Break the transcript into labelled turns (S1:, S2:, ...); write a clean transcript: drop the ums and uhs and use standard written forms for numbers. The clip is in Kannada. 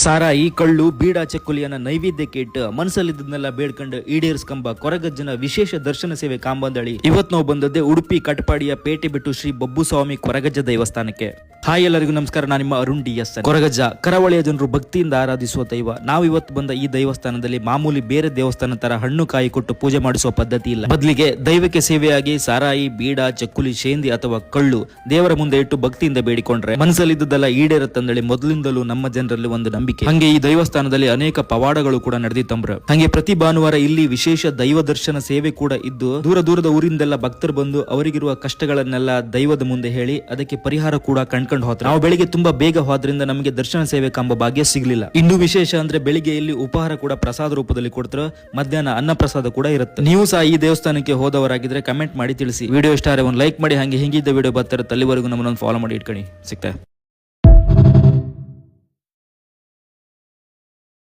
S1: ಸಾರಾಯಿ ಕಳ್ಳು ಬೀಡ ಚಕ್ಕುಲಿಯನ್ನ ನೈವೇದ್ಯಕ್ಕೆ ಇಟ್ಟು ಮನಸ್ಸಲ್ಲಿದ್ದನ್ನೆಲ್ಲ ಬೇಡ್ಕೊಂಡು ಈಡೇರಿಸ್ಕಂಬ ಕೊರಗಜ್ಜನ ವಿಶೇಷ ದರ್ಶನ ಸೇವೆ ಕಾಂಬಂದಳಿ ಇವತ್ ನಾವು ಬಂದದ್ದೇ ಉಡುಪಿ ಕಟಪಾಡಿಯ ಪೇಟೆ ಬಿಟ್ಟು ಶ್ರೀ ಬಬ್ಬುಸ್ವಾಮಿ ಕೊರಗಜ್ಜ ದೇವಸ್ಥಾನಕ್ಕೆ. ಹಾಯ್ ಎಲ್ಲರಿಗೂ ನಮಸ್ಕಾರ, ನಾನು ನಿಮ್ಮ ಅರುಣ್ DS. ಕೊರಗಜ್ಜ ಕರಾವಳಿಯ ಜನರು ಭಕ್ತಿಯಿಂದ ಆರಾಧಿಸುವ ದೈವ. ನಾವು ಇವತ್ತು ಬಂದ ಈ ದೇವಸ್ಥಾನದಲ್ಲಿ ಮಾಮೂಲಿ ಬೇರೆ ದೇವಸ್ಥಾನ ತರ ಹಣ್ಣು ಕಾಯಿ ಕೊಟ್ಟು ಪೂಜೆ ಮಾಡಿಸುವ ಪದ್ಧತಿ ಇಲ್ಲ. ಬದಲಿಗೆ ದೈವಕ್ಕೆ ಸೇವೆಯಾಗಿ ಸಾರಾಯಿ ಬೀಡ ಚಕ್ಕುಲಿ ಶೇಂದಿ ಅಥವಾ ಕಳ್ಳು ದೇವರ ಮುಂದೆ ಇಟ್ಟು ಭಕ್ತಿಯಿಂದ ಬೇಡಿಕೊಂಡ್ರೆ ಮನಸ್ಸಲ್ಲಿದ್ದೆಲ್ಲ ಈಡೇರತ್ತಂದೇಳಿ ಮೊದಲಿಂದಲೂ ನಮ್ಮ ಜನರಲ್ಲಿ ಒಂದು ನಂಬಿಕೆ. ಹಂಗೆ ಈ ದೇವಸ್ಥಾನದಲ್ಲಿ ಅನೇಕ ಪವಾಡಗಳು ಕೂಡ ನಡೆದಿತ್ತಂಬ್ರ. ಹಂಗೆ ಪ್ರತಿ ಭಾನುವಾರ ಇಲ್ಲಿ ವಿಶೇಷ ದೈವ ದರ್ಶನ ಸೇವೆ ಕೂಡ ಇದ್ದು ದೂರ ದೂರದ ಊರಿಂದೆಲ್ಲ ಭಕ್ತರು ಬಂದು ಅವರಿಗಿರುವ ಕಷ್ಟಗಳನ್ನೆಲ್ಲ ದೈವದ ಮುಂದೆ ಹೇಳಿ ಅದಕ್ಕೆ ಪರಿಹಾರ ಕೂಡ ಕಂಡ್ಕೊಂಡು ಹೋದ್ರು. ನಾವು ಬೆಳಿಗ್ಗೆ ತುಂಬಾ ಬೇಗ ಹೋದ್ರಿಂದ ನಮಗೆ ದರ್ಶನ ಸೇವೆ ಕಾಂಬ ಭಾಗ್ಯ ಸಿಗ್ಲಿಲ್ಲ. ಇನ್ನು ವಿಶೇಷ ಅಂದ್ರೆ ಬೆಳಿಗ್ಗೆ ಇಲ್ಲಿ ಉಪಹಾರ ಕೂಡ ಪ್ರಸಾದ ರೂಪದಲ್ಲಿ ಕೊಡ್ತಾರೆ, ಮಧ್ಯಾಹ್ನ ಅನ್ನ ಪ್ರಸಾದ ಕೂಡ ಇರುತ್ತೆ. ನೀವು ಸಹ ಈ ದೇವಸ್ಥಾನಕ್ಕೆ ಹೋದವರಾಗಿದ್ರೆ ಕಮೆಂಟ್ ಮಾಡಿ ತಿಳಿಸಿ. ವಿಡಿಯೋ ಇಷ್ಟ ಆದರೆ ಒಂದು ಲೈಕ್ ಮಾಡಿ. ಹಂಗೆ ಹಿಂಗಿದ್ದ ವಿಡಿಯೋ ಬರ್ತಾರೆ, ಅಲ್ಲಿವರೆಗೂ ನಮ್ಮನ್ನು ಫಾಲೋ ಮಾಡಿ ಇಟ್ಕೊಳ್ಳಿ. ಸಿಗ್ತಾ